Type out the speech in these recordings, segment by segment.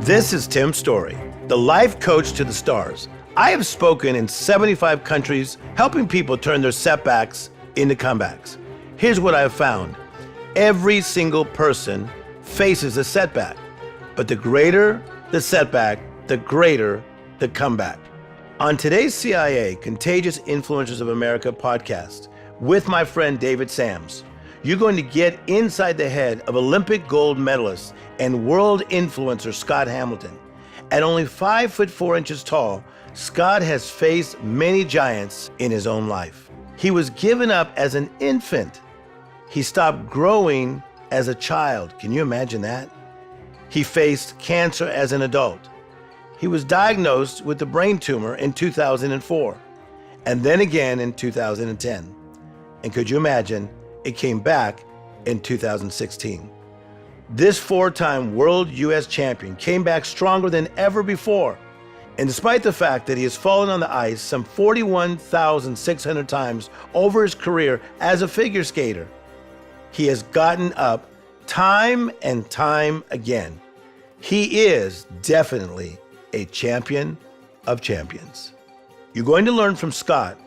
This is Tim Story, the life coach to the stars. I have spoken in 75 countries, helping people turn their setbacks into comebacks. Here's what I have found. Every single person faces a setback, but the greater the setback, the greater the comeback. On today's CIA Contagious Influencers of America podcast, with my friend David Sams, you're going to get inside the head of Olympic gold medalist and world influencer Scott Hamilton. At only 5'4" tall, Scott has faced many giants in his own life. He was given up as an infant. He stopped growing as a child. Can you imagine that? He faced cancer as an adult. He was diagnosed with a brain tumor in 2004, and then again in 2010. And could you imagine, it came back in 2016. This four-time world U.S. champion came back stronger than ever before. And despite the fact that he has fallen on the ice some 41,600 times over his career as a figure skater, he has gotten up time and time again. He is definitely a champion of champions. You're going to learn from Scott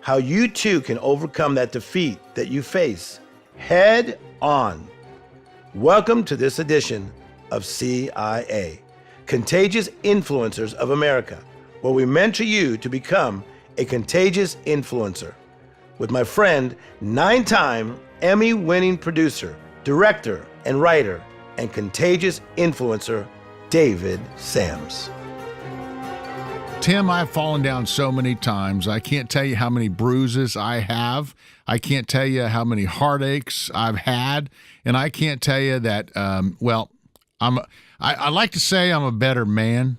how you too can overcome that defeat that you face head on. Welcome to this edition of CIA, Contagious Influencers of America, where we mentor you to become a contagious influencer. With my friend, 9-time Emmy-winning producer, director, and writer, and contagious influencer, David Sams. Tim, I've fallen down so many times. I can't tell you how many bruises I have. I can't tell you how many heartaches I've had. And I can't tell you that, I like to say I'm a better man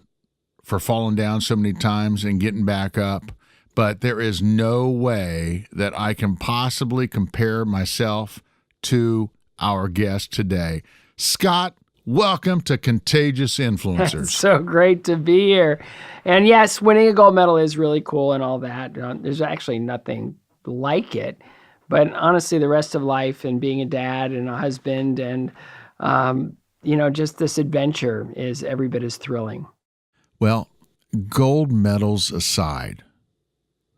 for falling down so many times and getting back up. But there is no way that I can possibly compare myself to our guest today. Scott, welcome to Contagious Influencers. It's so great to be here. And yes, winning a gold medal is really cool and all that. There's actually nothing like it. But honestly, the rest of life and being a dad and a husband and, just this adventure is every bit as thrilling. Well, gold medals aside,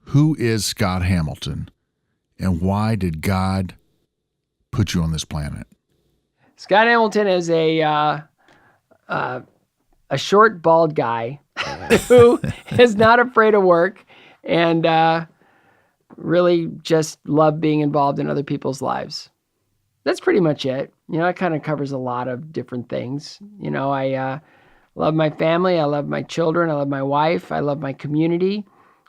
who is Scott Hamilton and why did God put you on this planet? Scott Hamilton is a short, bald guy who is not afraid of work and really just love being involved in other people's lives. That's pretty much it. It kind of covers a lot of different things. I love my family. I love my children. I love my wife. I love my community.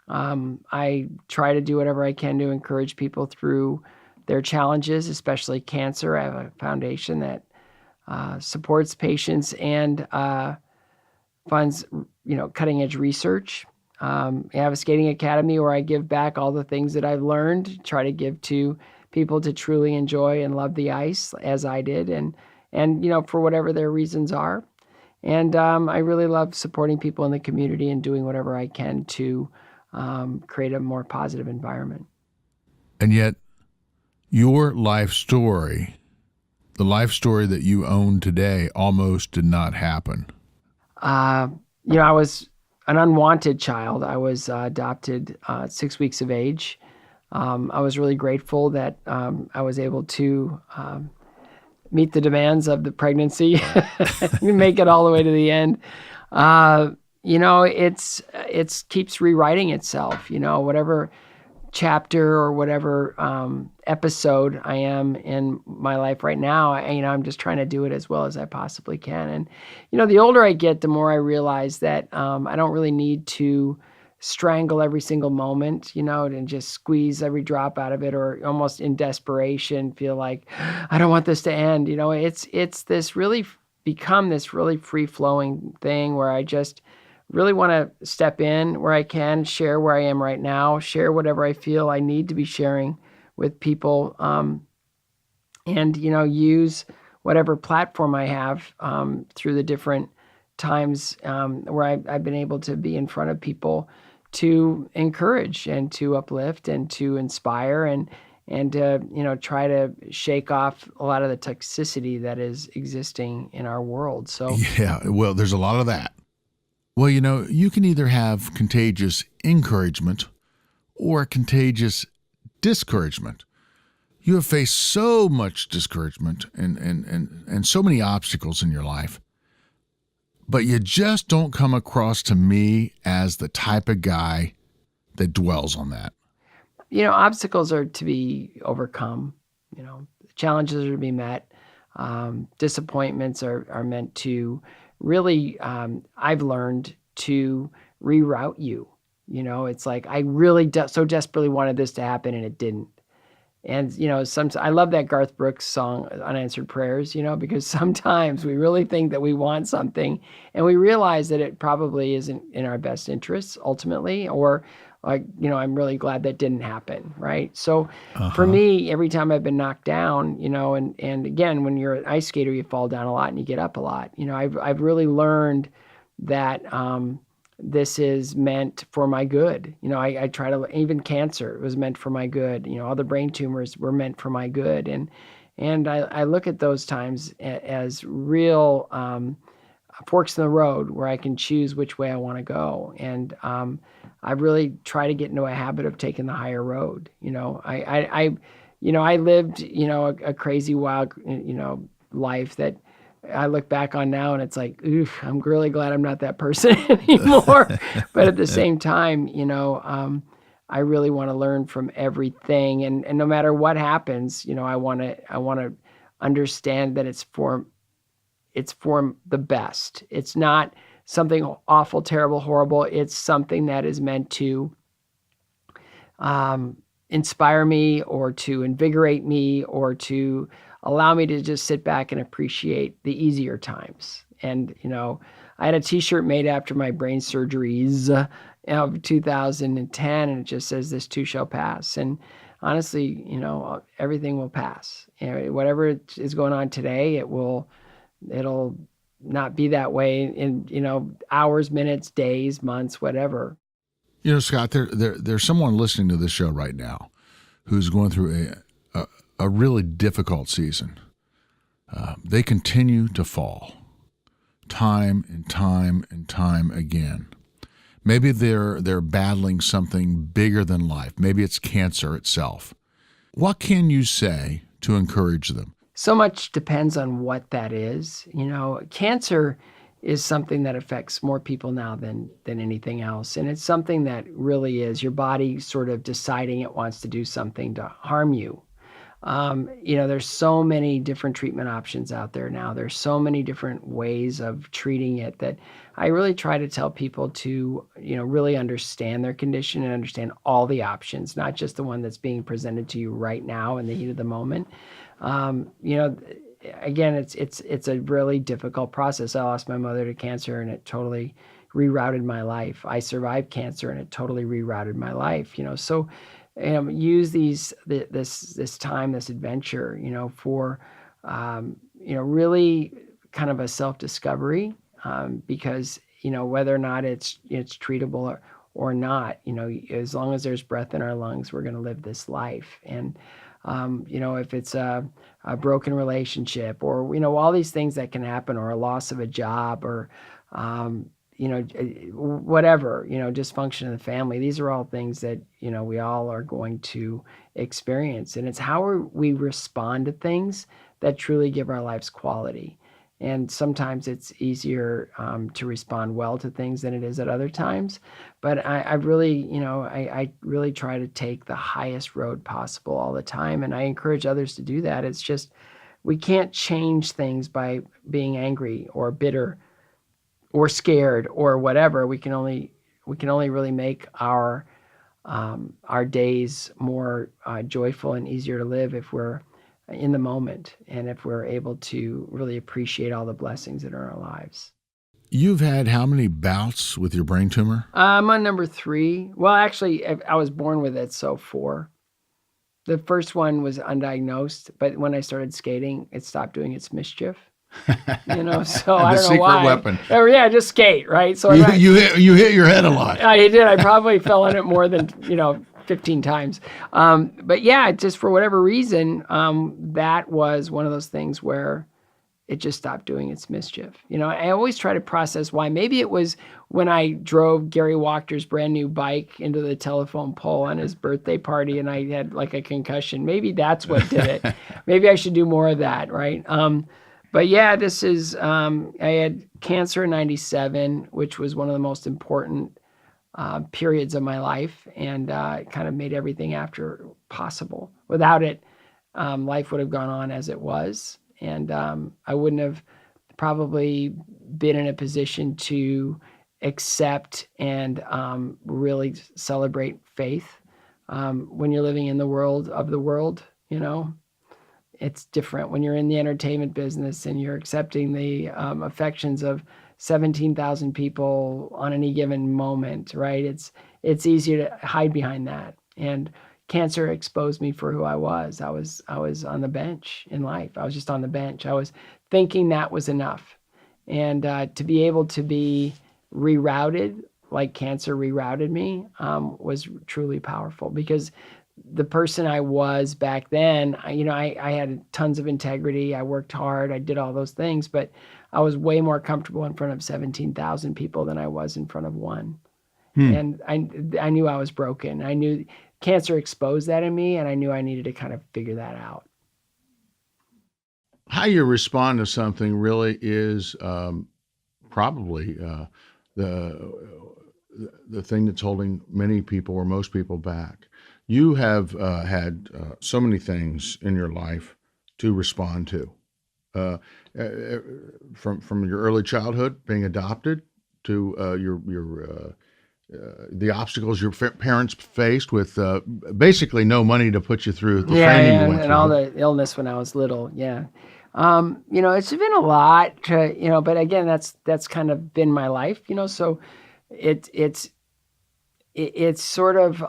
I try to do whatever I can to encourage people through their challenges, especially cancer. I have a foundation that supports patients and funds, cutting edge research. I have a skating academy where I give back all the things that I've learned, try to give to people to truly enjoy and love the ice as I did, and for whatever their reasons are. And I really love supporting people in the community and doing whatever I can to create a more positive environment. And yet, your life story, the life story that you own today, almost did not happen. I was an unwanted child. I was adopted at 6 weeks of age. I was really grateful that I was able to meet the demands of the pregnancy and make it all the way to the end. It keeps rewriting itself. Whatever chapter or whatever episode I am in my life right now, I'm just trying to do it as well as I possibly can. And, the older I get, the more I realize that I don't really need to strangle every single moment, and just squeeze every drop out of it, or almost in desperation feel like, I don't want this to end. It's this really become this really free-flowing thing where I just really want to step in where I can, share where I am right now, share whatever I feel I need to be sharing with people, and, use whatever platform I have through the different times where I've been able to be in front of people to encourage and to uplift and to inspire and and to, try to shake off a lot of the toxicity that is existing in our world. So Yeah, well, there's a lot of that. Well, you can either have contagious encouragement or contagious discouragement. You have faced so much discouragement and so many obstacles in your life, but you just don't come across to me as the type of guy that dwells on that. Obstacles are to be overcome. Challenges are to be met. Disappointments are meant to really, I've learned to reroute you. It's like I really so desperately wanted this to happen and it didn't. And, sometimes I love that Garth Brooks song, Unanswered Prayers, because sometimes we really think that we want something and we realize that it probably isn't in our best interests ultimately, or like, I'm really glad that didn't happen. Right. So for me, every time I've been knocked down, and again, when you're an ice skater, you fall down a lot and you get up a lot. I've really learned that, this is meant for my good. I try to, even cancer was meant for my good. All the brain tumors were meant for my good. And I look at those times as real forks in the road where I can choose which way I want to go. And I really try to get into a habit of taking the higher road. I lived, a crazy, wild, life that I look back on now and it's like, oof, I'm really glad I'm not that person anymore. But at the same time, I really want to learn from everything. And no matter what happens, I want to understand that it's for the best. It's not something awful, terrible, horrible. It's something that is meant to inspire me or to invigorate me or to allow me to just sit back and appreciate the easier times. And, I had a t-shirt made after my brain surgeries of 2010, and it just says, "This too shall pass." And honestly, everything will pass. Whatever is going on today, it'll not be that way in, hours, minutes, days, months, whatever. Scott, there's someone listening to this show right now who's going through a really difficult season. They continue to fall time and time and time again. Maybe they're battling something bigger than life. Maybe it's cancer itself. What can you say to encourage them? So much depends on what that is. Cancer is something that affects more people now than anything else. And it's something that really is your body sort of deciding it wants to do something to harm you. There's so many different treatment options out there now. There's so many different ways of treating it that I really try to tell people to, really understand their condition and understand all the options, not just the one that's being presented to you right now in the heat of the moment. Again, it's a really difficult process. I lost my mother to cancer and it totally rerouted my life. I survived cancer and it totally rerouted my life, so use this time, this adventure, for, really kind of a self-discovery, because, whether or not it's treatable or not, as long as there's breath in our lungs, we're going to live this life. And, if it's a broken relationship or, all these things that can happen, or a loss of a job, or, whatever, dysfunction in the family. These are all things that, we all are going to experience. And it's how we respond to things that truly give our lives quality. And sometimes it's easier to respond well to things than it is at other times. But I really, I really try to take the highest road possible all the time. And I encourage others to do that. It's just, we can't change things by being angry or bitter or scared or whatever. We can only really make our days more joyful and easier to live if we're in the moment and if we're able to really appreciate all the blessings that are in our lives. You've had how many bouts with your brain tumor? I'm on number 3. Well, actually, I was born with it, so 4. The first one was undiagnosed, but when I started skating, it stopped doing its mischief. So I don't know why. The secret weapon. Oh, yeah, just skate, right? So you hit your head a lot. I did. I probably fell on it more than 15 times. But yeah, just for whatever reason, that was one of those things where it just stopped doing its mischief. I always try to process why. Maybe it was when I drove Gary Walker's brand new bike into the telephone pole on his birthday party and I had like a concussion. Maybe that's what did it. Maybe I should do more of that, right? But yeah, this is, I had cancer in 97, which was one of the most important periods of my life, and it kind of made everything after possible. Without it, life would have gone on as it was. And I wouldn't have probably been in a position to accept and really celebrate faith. When you're living in the world of the world, it's different. When you're in the entertainment business and you're accepting the affections of 17,000 people on any given moment, right? It's easier to hide behind that. And cancer exposed me for who I was. I was on the bench in life. I was just on the bench. I was thinking that was enough. And to be able to be rerouted like cancer rerouted me was truly powerful, because the person I was back then, I had tons of integrity. I worked hard. I did all those things, but I was way more comfortable in front of 17,000 people than I was in front of one. And I knew I was broken. I knew cancer exposed that in me, and I knew I needed to kind of figure that out. How you respond to something really is probably the thing that's holding many people or most people back. You have had so many things in your life to respond to, from your early childhood, being adopted, to the obstacles your parents faced with basically no money to put you through the training you went through. And all the illness when I was little. Yeah. It's been a lot to, but again, that's kind of been my life, so it's sort of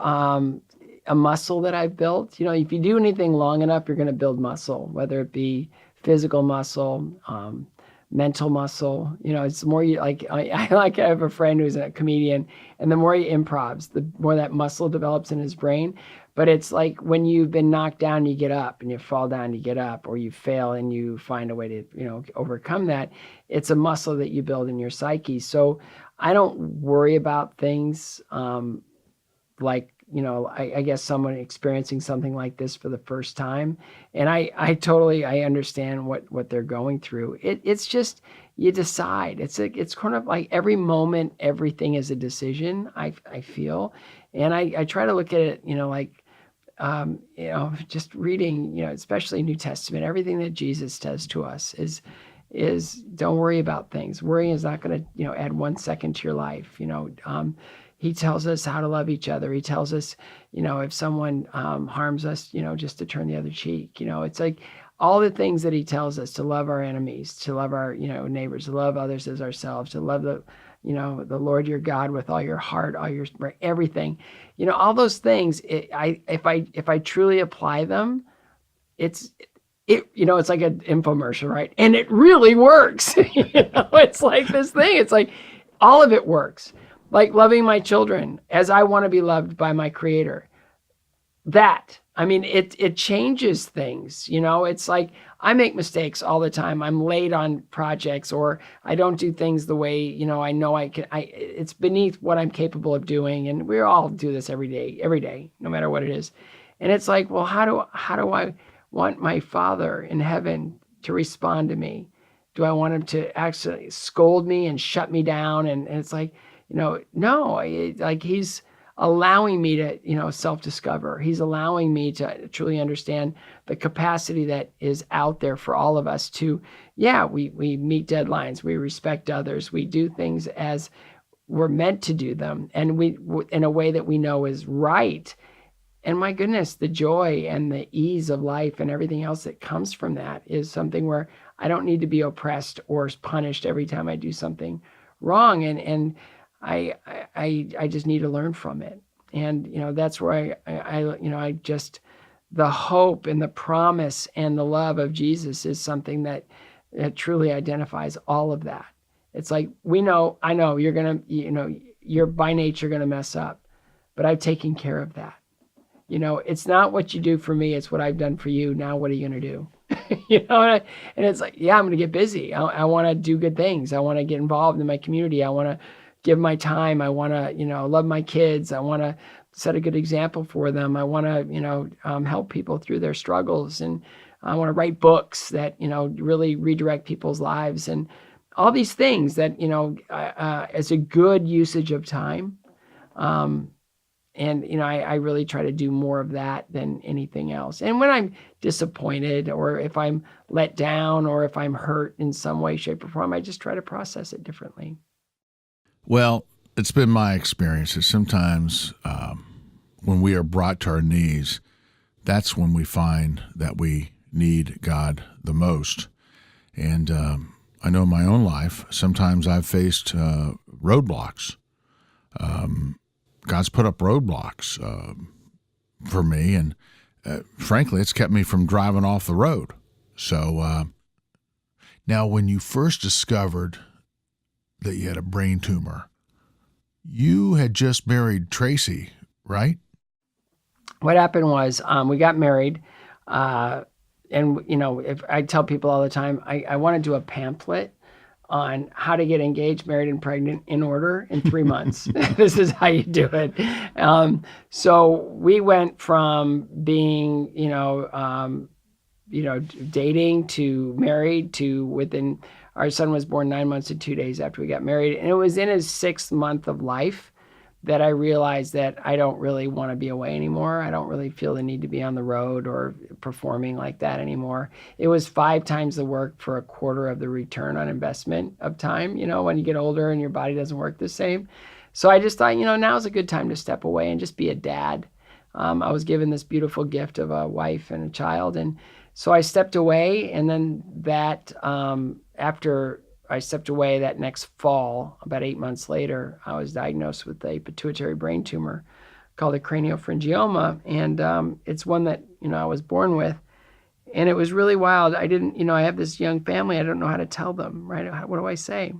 a muscle that I've built. If you do anything long enough, you're going to build muscle, whether it be physical muscle, mental muscle. It's more you I have a friend who's a comedian, and the more he improvs, the more that muscle develops in his brain. But it's like when you've been knocked down, you get up, and you fall down, you get up, or you fail and you find a way to, overcome that. It's a muscle that you build in your psyche. So I don't worry about things like, I guess someone experiencing something like this for the first time. And I totally understand what they're going through. It's just, you decide. It's kind of like every moment, everything is a decision, I feel. And I try to look at it, just reading, especially New Testament, everything that Jesus says to us is don't worry about things. Worrying is not going to, add 1 second to your life. He tells us how to love each other. He tells us, if someone harms us, just to turn the other cheek. It's like all the things that he tells us, to love our enemies, to love our, neighbors, to love others as ourselves, to love the Lord your God with all your heart, all your everything. All those things. If I truly apply them, it's like an infomercial, right? And it really works. It's like this thing. It's like all of it works. Like loving my children as I want to be loved by my Creator. It changes things. It's like I make mistakes all the time. I'm late on projects, or I don't do things the way, I know I can. It's beneath what I'm capable of doing. And we all do this every day, no matter what it is. And it's like, well, how do I want my Father in heaven to respond to me? Do I want him to actually scold me and shut me down? And it's like, no, like he's allowing me to, self-discover. He's allowing me to truly understand the capacity that is out there for all of us to, we meet deadlines, we respect others, we do things as we're meant to do them, and we in a way that we know is right. And my goodness, the joy and the ease of life and everything else that comes from that is something where I don't need to be oppressed or punished every time I do something wrong. And I just need to learn from it. And, that's where I just, the hope and the promise and the love of Jesus is something that truly identifies all of that. It's like, I know you're going to, you're by nature going to mess up, but I've taken care of that. it's not what you do for me, it's what I've done for you. Now what are you going to do? And it's like, yeah, I'm going to get busy. I want to do good things. I want to get involved in my community. I want to give my time. I want to, love my kids. I want to set a good example for them. I want to, help people through their struggles. And I want to write books that, really redirect people's lives and all these things that, as a good usage of time. And I really try to do more of that than anything else. And when I'm disappointed or if I'm let down or if I'm hurt in some way, shape, or form, I just try to process it differently. Well, it's been my experience that sometimes when we are brought to our knees, that's when we find that we need God the most. And I know in my own life, sometimes I've faced roadblocks. God's put up roadblocks for me, and frankly, it's kept me from driving off the road. So now when you first discovered that you had a brain tumor, you had just married Tracy, right? What happened was we got married, and if I tell people all the time, I want to do a pamphlet on how to get engaged, married, and pregnant in order in 3 months. This is how you do it. So we went from being, dating to married to within. Our son was born 9 months and 2 days after we got married, and it was in his 6th month of life that I realized that I don't really want to be away anymore. I don't really feel the need to be on the road or performing like that anymore. It was 5 times the work for a quarter of the return on investment of time, when you get older and your body doesn't work the same. So I just thought, now's a good time to step away and just be a dad. I was given this beautiful gift of a wife and a child. And so I stepped away. And then after I stepped away that next fall, about 8 months later, I was diagnosed with a pituitary brain tumor called a craniopharyngioma. And it's one that, I was born with. And it was really wild. I didn't, I have this young family. I don't know how to tell them, right? What do I say?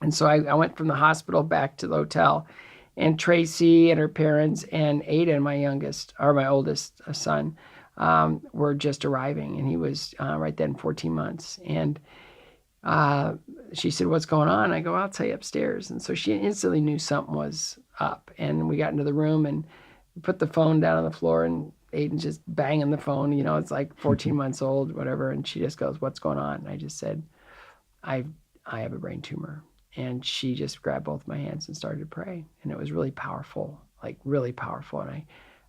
And so I went from the hospital back to the hotel. And Tracy and her parents and Aiden, my oldest son, were just arriving. And he was right then 14 months. And she said, "What's going on?" I go, "I'll tell you upstairs." And so she instantly knew something was up. And we got into the room and put the phone down on the floor, and Aiden's just banging the phone. It's like 14 months old, whatever. And she just goes, "What's going on?" And I just said, I have a brain tumor. And she just grabbed both my hands and started to pray. And it was really powerful, like really powerful. And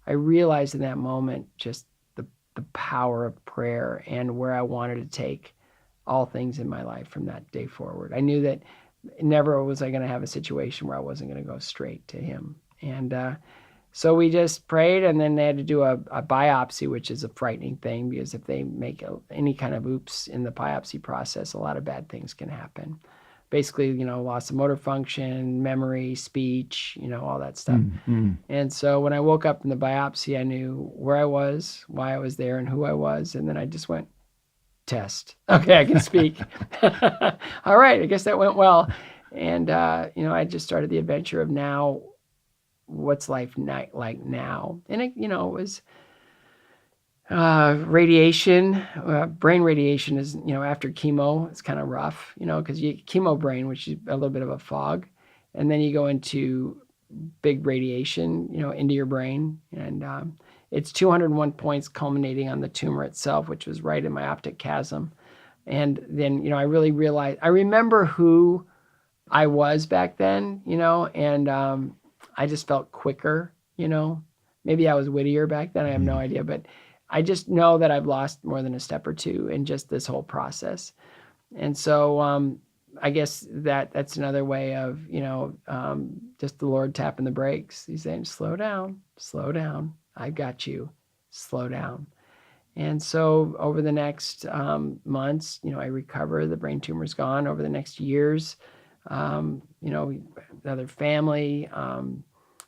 I realized in that moment just the power of prayer and where I wanted to take all things in my life from that day forward. I knew that never was I going to have a situation where I wasn't going to go straight to him. And so we just prayed, and then they had to do a biopsy, which is a frightening thing because if they make any kind of oops in the biopsy process, a lot of bad things can happen. Basically, loss of motor function, memory, speech, all that stuff. Mm-hmm. And so when I woke up in the biopsy, I knew where I was, why I was there, and who I was. And then I just went, test. Okay, I can speak. All right, I guess that went well. And, I just started the adventure of now, what's life like now? And, it was radiation. Brain radiation is, after chemo, it's kind of rough, because you chemo brain, which is a little bit of a fog. And then you go into big radiation, into your brain. And it's 201 points culminating on the tumor itself, which was right in my optic chasm. And then, I really realized, I remember who I was back then, and I just felt quicker, maybe I was wittier back then. I have no idea, but I just know that I've lost more than a step or two in just this whole process. And so I guess that's another way of, just the Lord tapping the brakes. He's saying, slow down, I've got you, slow down. And so over the next months, I recover, the brain tumor's gone. Over the next years, another family,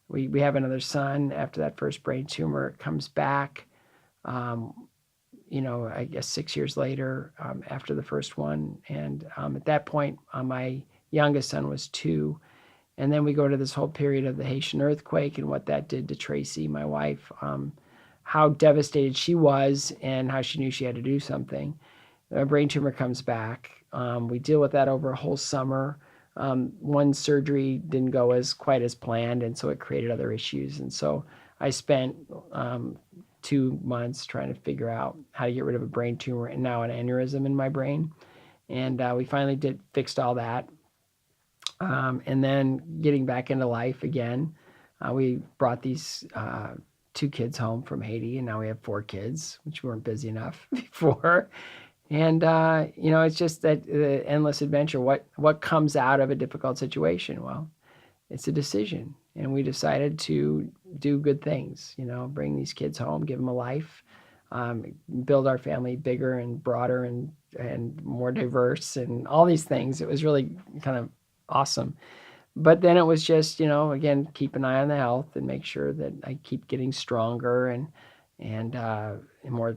we have another son after that first brain tumor. It comes back, I guess 6 years later after the first one. And at that point, my youngest son was 2. And then we go to this whole period of the Haitian earthquake and what that did to Tracy, my wife, how devastated she was and how she knew she had to do something. A brain tumor comes back. We deal with that over a whole summer. One surgery didn't go quite as planned, and so it created other issues. And so I spent 2 months trying to figure out how to get rid of a brain tumor and now an aneurysm in my brain. And we finally fixed all that. And then getting back into life again, we brought these 2 kids home from Haiti, and now we have 4 kids, which we weren't busy enough before. And, it's just that the endless adventure. What comes out of a difficult situation? Well, it's a decision. And we decided to do good things, bring these kids home, give them a life, build our family bigger and broader and more diverse and all these things. It was really kind of awesome. But then it was just, again, keep an eye on the health and make sure that I keep getting stronger and more,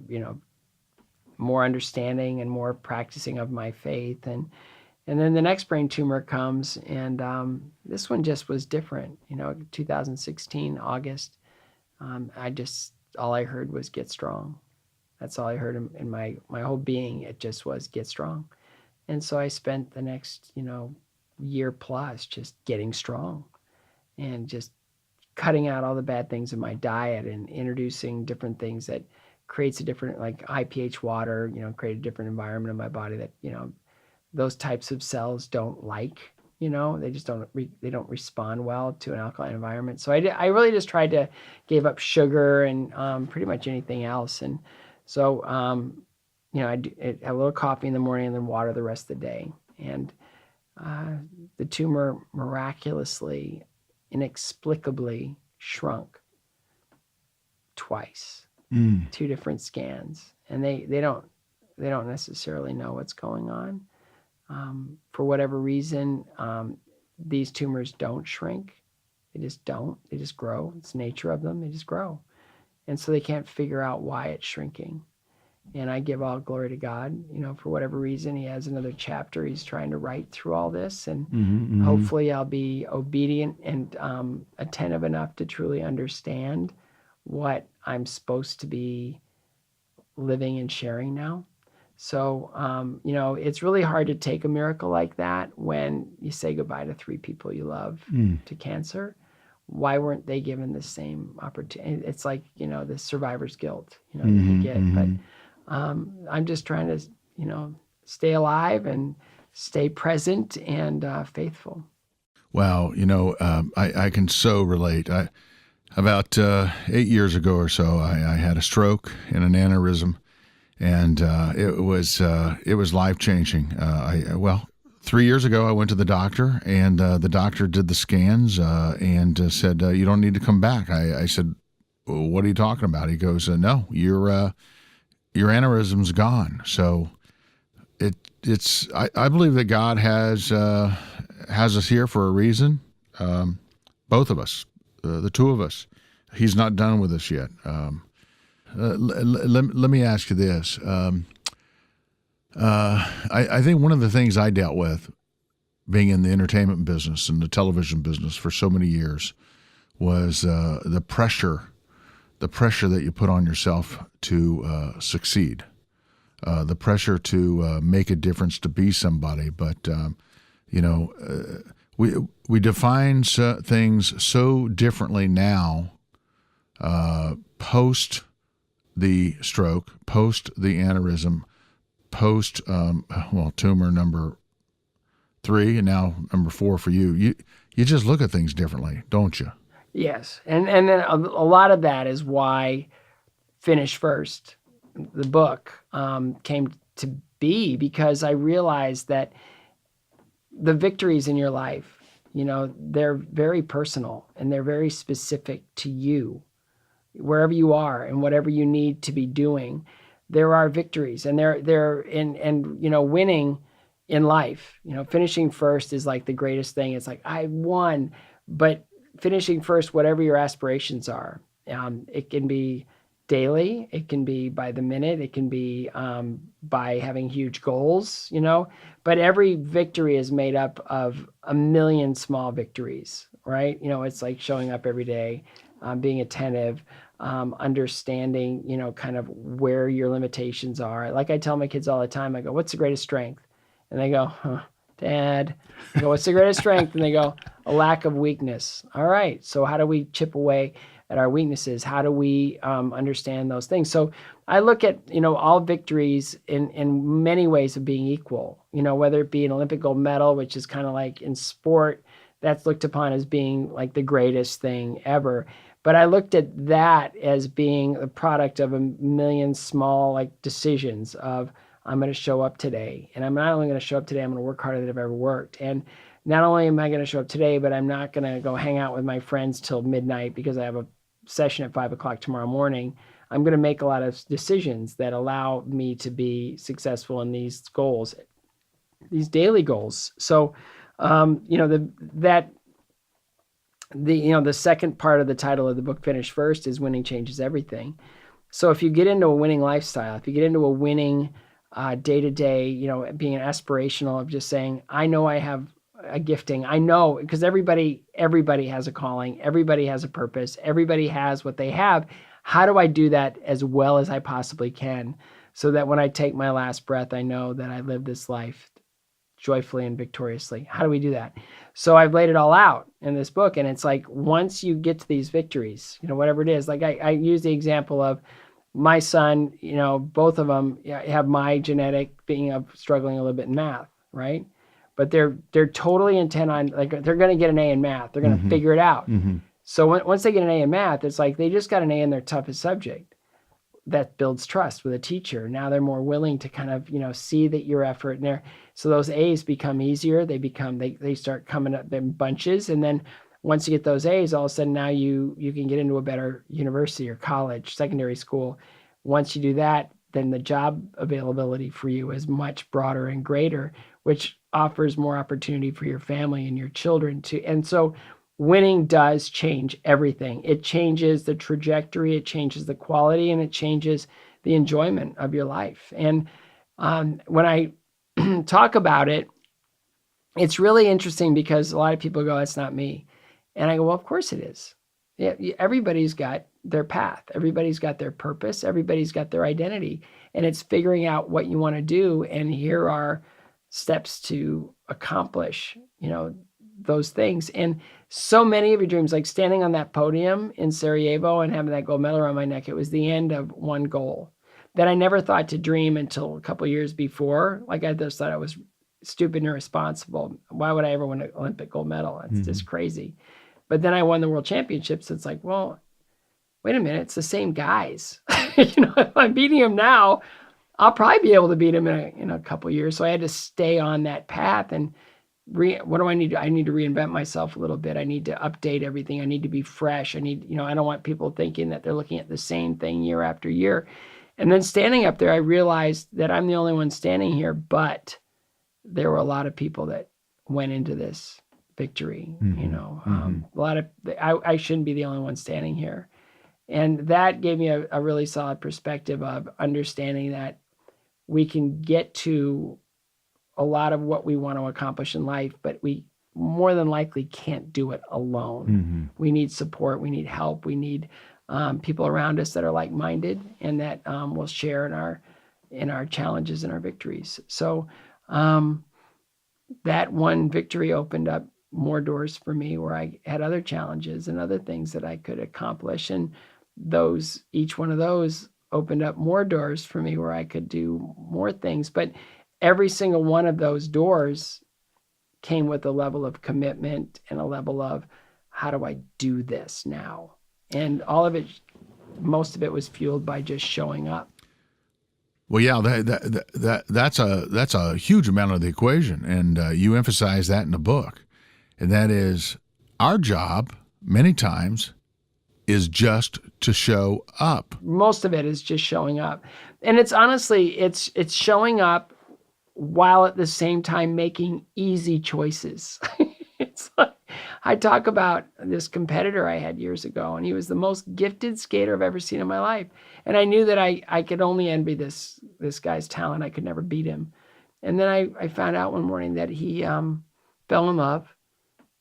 more understanding and more practicing of my faith. And then the next brain tumor comes, and this one just was different. 2016, August, all I heard was get strong. That's all I heard in my whole being. It just was get strong. And so I spent the next, year plus just getting strong and just cutting out all the bad things in my diet and introducing different things that creates a different, like high pH water, create a different environment in my body that, those types of cells don't like, they just don't respond well to an alkaline environment. So I really just tried to give up sugar and pretty much anything else. And so, I do a little coffee in the morning and then water the rest of the day. And the tumor miraculously, inexplicably shrunk twice, 2 different scans, and they don't necessarily know what's going on. For whatever reason, these tumors don't shrink. They just don't. They just grow. It's the nature of them. They just grow, and so they can't figure out why it's shrinking. And I give all glory to God, for whatever reason, he has another chapter he's trying to write through all this. And hopefully I'll be obedient and attentive enough to truly understand what I'm supposed to be living and sharing now. So, it's really hard to take a miracle like that when you say goodbye to 3 people you love to cancer. Why weren't they given the same opportunity? It's like, the survivor's guilt, that you get. But I'm just trying to, stay alive and stay present and faithful. Wow. I can so relate. About 8 years ago or so, I had a stroke and an aneurysm, and it was life-changing. 3 years ago, I went to the doctor, and the doctor did the scans and said, you don't need to come back. I said, well, what are you talking about? He goes, no, your aneurysm's gone. So I believe that God has us here for a reason. Both of us, the 2 of us. He's not done with us yet. Let me ask you this. I think one of the things I dealt with being in the entertainment business and the television business for so many years was the pressure that you put on yourself to succeed, the pressure to make a difference, to be somebody. But, we define things so differently now, post the stroke, post the aneurysm, post, tumor number 3, and now number 4 for you. You just look at things differently, don't you? Yes. And then a lot of that is why Finish First, the book, came to be, because I realized that the victories in your life, they're very personal and they're very specific to you. Wherever you are and whatever you need to be doing, there are victories, and they're winning in life. Finishing first is like the greatest thing. It's like, I won, but finishing first, whatever your aspirations are, it can be daily. It can be by the minute. It can be by having huge goals, but every victory is made up of a million small victories, right? It's like showing up every day, being attentive, understanding, kind of where your limitations are. Like I tell my kids all the time, I go, what's the greatest strength? And they go, Dad. I go, what's the greatest strength? And they go, a lack of weakness. All right. So how do we chip away at our weaknesses? How do we understand those things? So I look at, all victories in many ways of being equal, whether it be an Olympic gold medal, which is kind of like in sport, that's looked upon as being like the greatest thing ever. But I looked at that as being the product of a million small like decisions of, I'm going to show up today. And I'm not only going to show up today, I'm going to work harder than I've ever worked. And not only am I going to show up today, but I'm not going to go hang out with my friends till midnight because I have a session at 5 o'clock tomorrow morning. I'm going to make a lot of decisions that allow me to be successful in these goals, these daily goals. So, the second part of the title of the book, Finish First, is Winning Changes Everything. So if you get into a winning lifestyle, if you get into a winning day-to-day, being aspirational of just saying, I know I have a gifting. I know, because everybody has a calling. Everybody has a purpose. Everybody has what they have. How do I do that as well as I possibly can so that when I take my last breath, I know that I live this life joyfully and victoriously? How do we do that? So I've laid it all out in this book. And it's like, once you get to these victories, whatever it is, like I use the example of my son, both of them have my genetic being of struggling a little bit in math, right? But they're totally intent on, like, they're going to get an A in math. They're going to figure it out. So once they get an A in math, it's like they just got an A in their toughest subject. That builds trust with a teacher. Now they're more willing to kind of, see that your effort in there. So those A's become easier. They start coming up in bunches. And then once you get those A's, all of a sudden now you can get into a better university or college, secondary school. Once you do that, then the job availability for you is much broader and greater, which offers more opportunity for your family and your children too. And so winning does change everything. It changes the trajectory, it changes the quality, and it changes the enjoyment of your life. And when I talk about it, it's really interesting because a lot of people go, it's not me. And I go, well, of course it is. Yeah, everybody's got their path. Everybody's got their purpose. Everybody's got their identity. And it's figuring out what you want to do. And here are steps to accomplish, those things. And so many of your dreams, like standing on that podium in Sarajevo and having that gold medal around my neck, it was the end of one goal that I never thought to dream until a couple of years before. Like I just thought I was stupid and irresponsible. Why would I ever win an Olympic gold medal? It's just crazy. But then I won the world championships. It's like, well, wait a minute, it's the same guys. If I'm beating them now, I'll probably be able to beat them in a couple of years. So I had to stay on that path. And what do I need? I need to reinvent myself a little bit. I need to update everything. I need to be fresh. I don't want people thinking that they're looking at the same thing year after year. And then standing up there, I realized that I'm the only one standing here, but there were a lot of people that went into this victory, a lot of, I shouldn't be the only one standing here. And that gave me a really solid perspective of understanding that we can get to a lot of what we want to accomplish in life, but we more than likely can't do it alone. We need support. We need help. We need people around us that are like-minded and that will share in our challenges and our victories. So that one victory opened up more doors for me where I had other challenges and other things that I could accomplish. And each one of those opened up more doors for me where I could do more things. But every single one of those doors came with a level of commitment and a level of, how do I do this now? And all of it, most of it was fueled by just showing up. Well, yeah, that's a huge amount of the equation, and you emphasize that in the book, and that is our job many times is just to show up. Most of it is just showing up, and it's honestly it's showing up while at the same time making easy choices. It's like, I talk about this competitor I had years ago, and he was the most gifted skater I've ever seen in my life. And I knew that I could only envy this guy's talent. I could never beat him. And then I found out one morning that he fell in love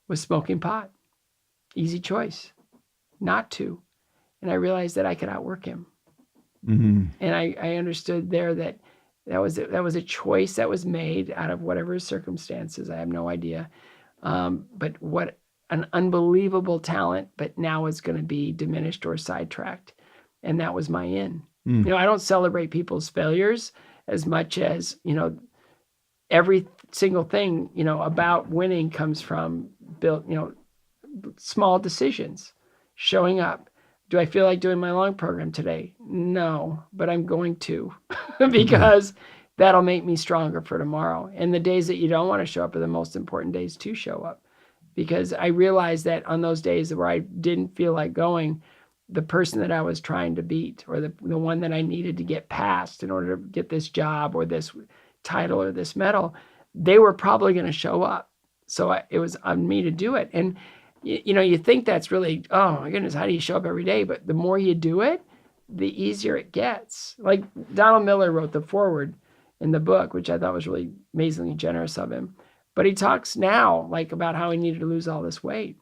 with smoking pot. Easy choice, not to. And I realized that I could outwork him. And I understood there that was a choice that was made out of whatever circumstances. I have no idea. But what an unbelievable talent, but now it's going to be diminished or sidetracked. And that was my in. I don't celebrate people's failures as much as, every single thing, about winning comes from small decisions, showing up. Do I feel like doing my long program today? No, but I'm going to because that'll make me stronger for tomorrow. And the days that you don't want to show up are the most important days to show up, because I realized that on those days where I didn't feel like going, the person that I was trying to beat, or the one that I needed to get past in order to get this job or this title or this medal, they were probably going to show up. So it was on me to do it. And you think that's really, oh my goodness, how do you show up every day? But the more you do it, the easier it gets. Like Donald Miller wrote the foreword in the book, which I thought was really amazingly generous of him. But he talks now like about how he needed to lose all this weight.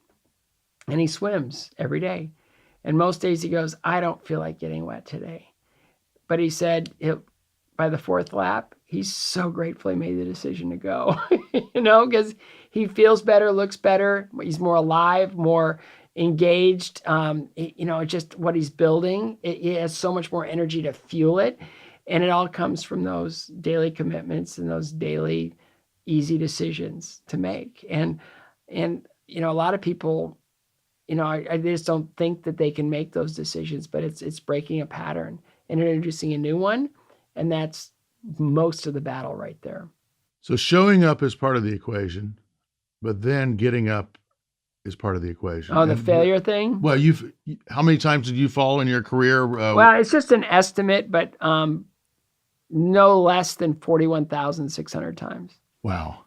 And he swims every day. And most days he goes, I don't feel like getting wet today. But he said by the fourth lap, he's so grateful he made the decision to go, because he feels better, looks better. He's more alive, more engaged. Just what he's building. He has so much more energy to fuel it. And it all comes from those daily commitments and those daily easy decisions to make. And a lot of people, I just don't think that they can make those decisions, but it's breaking a pattern and introducing a new one. And that's most of the battle right there. So showing up is part of the equation, but then getting up is part of the equation. Oh, the failure thing? Well, how many times did you fall in your career? Well, it's just an estimate, but no less than 41,600 times. Wow.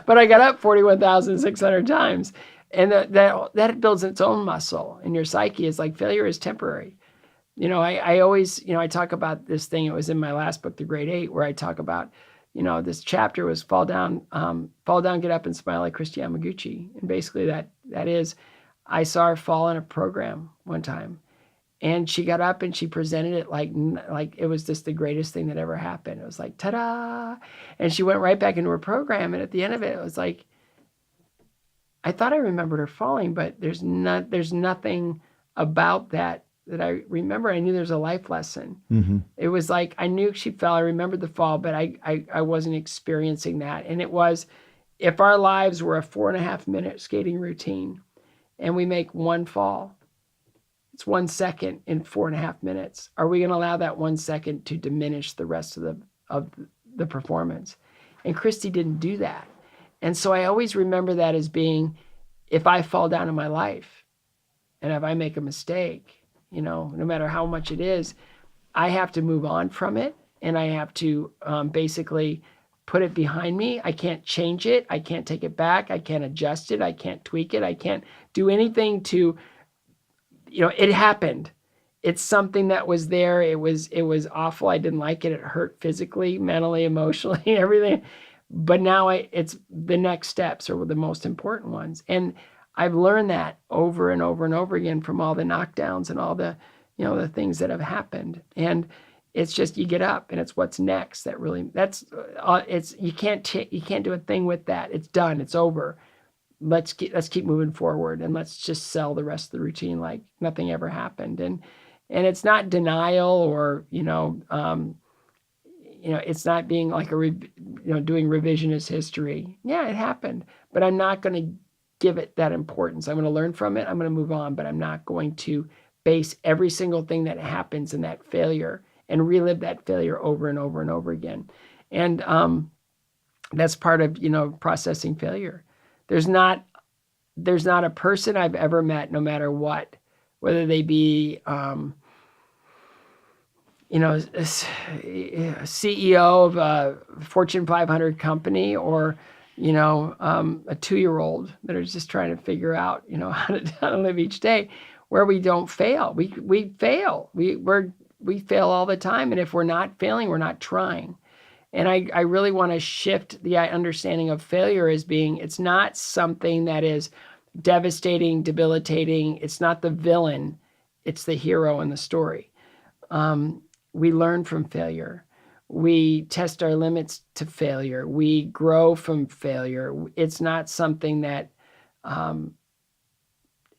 But I got up 41,600 times. And that builds its own muscle. And your psyche is like, failure is temporary. I always, I talk about this thing. It was in my last book, The Great Eight, where I talk about, this chapter was fall down, get up and smile like Christy Yamaguchi. And basically that is, I saw her fall in a program one time, and she got up and she presented it like it was just the greatest thing that ever happened. It was like, ta-da. And she went right back into her program. And at the end of it, it was like, I thought I remembered her falling, but there's nothing about that I remember. I knew there's a life lesson. Mm-hmm. It was like, I knew she fell. I remembered the fall, but I wasn't experiencing that. And it was, if our lives were a 4.5 minute skating routine and we make one fall, it's 1 second in 4.5 minutes. Are we going to allow that 1 second to diminish the rest of the performance? And Christy didn't do that. And so I always remember that as being, if I fall down in my life and if I make a mistake, no matter how much it is, I have to move on from it. And I have to basically put it behind me. I can't change it. I can't take it back. I can't adjust it. I can't tweak it. I can't do anything to, it happened. It's something that was there. It was awful. I didn't like it. It hurt physically, mentally, emotionally, everything. But now it's the next steps are the most important ones. And I've learned that over and over and over again from all the knockdowns and all the, the things that have happened. And it's just, you get up and it's what's next that really, you can't do a thing with that. It's done. It's over. Let's keep moving forward, and let's just sell the rest of the routine like nothing ever happened. And it's not denial or, it's not being like doing revisionist history. Yeah, it happened, but I'm not going to give it that importance. I'm going to learn from it. I'm going to move on, but I'm not going to base every single thing that happens in that failure and relive that failure over and over and over again. And that's part of, processing failure. There's not a person I've ever met, no matter what, whether they be, a CEO of a Fortune 500 company or, a 2-year-old that are just trying to figure out, how to live each day, where we don't fail. We fail. We fail all the time. And if we're not failing, we're not trying. And I really want to shift the understanding of failure as being, it's not something that is devastating, debilitating. It's not the villain. It's the hero in the story. We learn from failure. We test our limits to failure. We grow from failure. It's not something that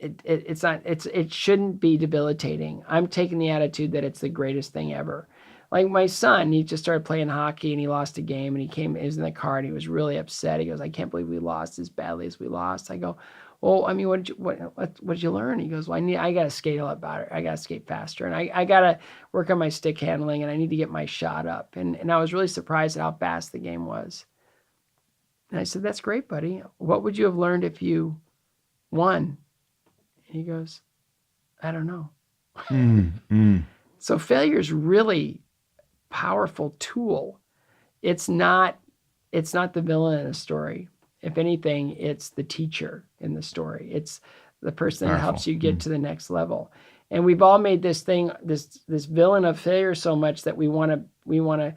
it shouldn't be debilitating. I'm taking the attitude that it's the greatest thing ever. Like my son, he just started playing hockey and he lost a game, and he was in the car and he was really upset. He goes, "I can't believe we lost as badly as we lost." I go, "Well, I mean, what did you learn?" He goes, "Well, I got to skate a lot better. I got to skate faster, and I got to work on my stick handling, and I need to get my shot up." And I was really surprised at how fast the game was. And I said, "That's great, buddy. What would you have learned if you won?" And he goes, "I don't know." So failure is really powerful tool. It's not the villain in a story. If anything, it's the teacher in the story. It's the person that helps you get to the next level. And we've all made this villain of failure so much that we want to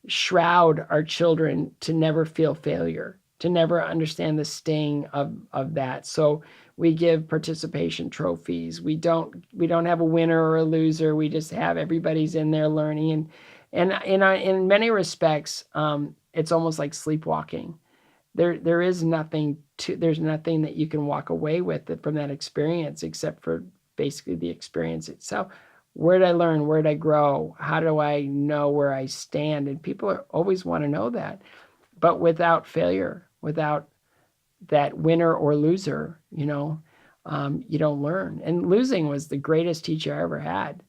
shroud our children to never feel failure, to never understand the sting of that. So we give participation trophies. We don't have a winner or a loser. We just have everybody's in there learning. And in many respects, it's almost like sleepwalking. There's nothing that you can walk away with from that experience except for basically the experience itself. Where did I learn? Where did I grow? How do I know where I stand? And people always want to know that. But without failure, without that winner or loser, you don't learn. And losing was the greatest teacher I ever had.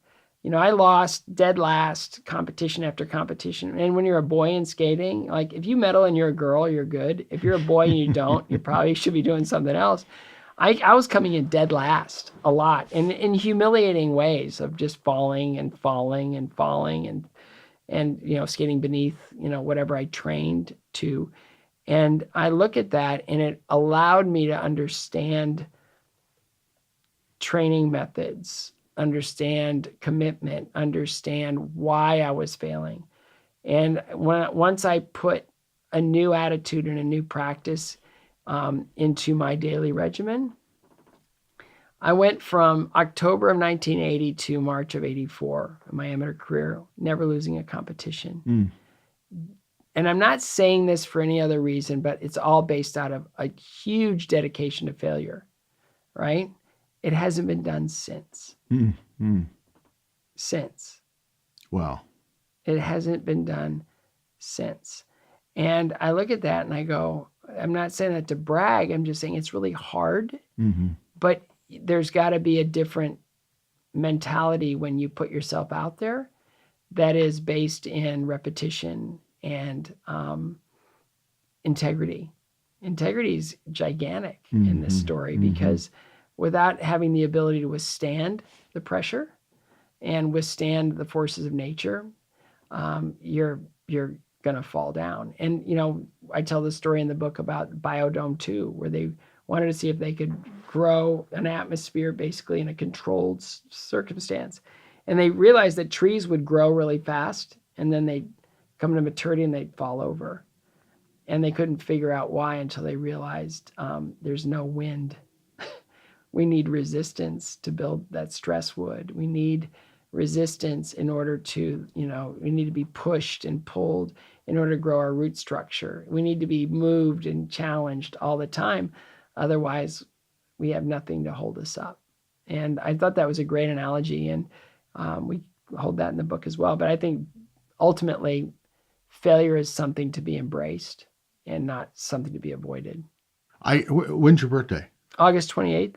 I lost dead last competition after competition. And when you're a boy in skating, like if you medal and you're a girl, you're good. If you're a boy and you don't, you probably should be doing something else. I was coming in dead last a lot, and in humiliating ways of just falling and falling and falling and skating beneath whatever I trained to. And I look at that, and it allowed me to understand training methods, understand commitment, understand why I was failing. And once I put a new attitude and a new practice into my daily regimen, I went from October of 1980 to March of 84 in my amateur career, never losing a competition. And I'm not saying this for any other reason, but it's all based out of a huge dedication to failure, right? It hasn't been done since. Since. Wow. It hasn't been done since. And I look at that and I go, I'm not saying that to brag. I'm just saying it's really hard. But there's got to be a different mentality when you put yourself out there that is based in repetition and integrity. Integrity is gigantic in this story because without having the ability to withstand the pressure and withstand the forces of nature, you're going to fall down. And, I tell the story in the book about Biodome 2, where they wanted to see if they could grow an atmosphere basically in a controlled circumstance. And they realized that trees would grow really fast, and then they'd come to maturity and they'd fall over. And they couldn't figure out why until they realized there's no wind. We need resistance to build that stress wood. We need resistance in order to, we need to be pushed and pulled in order to grow our root structure. We need to be moved and challenged all the time. Otherwise, we have nothing to hold us up. And I thought that was a great analogy, and we hold that in the book as well. But I think ultimately, failure is something to be embraced and not something to be avoided. When's your birthday? August 28th.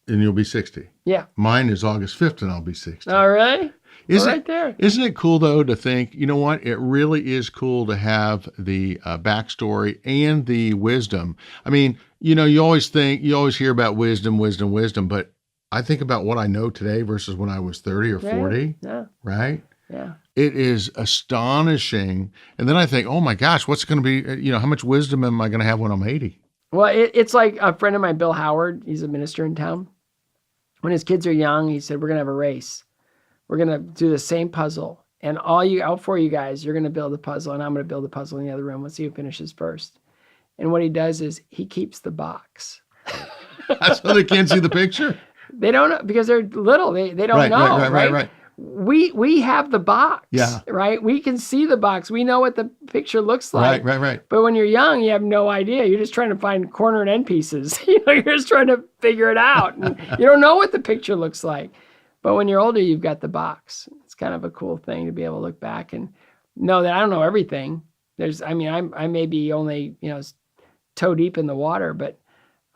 And you'll be 60. Yeah. Mine is August 5th, and I'll be 60. All right. Right there. Isn't it cool, though, to think, you know what? It really is cool to have the backstory and the wisdom. I mean, you always hear about wisdom, but I think about what I know today versus when I was 30 or 40. Yeah. Right? Yeah. It is astonishing. And then I think, oh my gosh, what's going to be, how much wisdom am I going to have when I'm 80? Well, it's like a friend of mine, Bill Howard. He's a minister in town. When his kids are young, he said, we're going to have a race. We're going to do the same puzzle. And all four of you guys, you're going to build a puzzle, and I'm going to build a puzzle in the other room. Let's see who finishes first. And what he does is he keeps the box. So they can't see the picture? They don't know because they're little. They don't know, right? We have the box, right? We can see the box. We know what the picture looks like. Right. But when you're young, you have no idea. You're just trying to find corner and end pieces. You're just trying to figure it out. And you don't know what the picture looks like. But when you're older, you've got the box. It's kind of a cool thing to be able to look back and know that I don't know everything. I may be only, toe deep in the water, but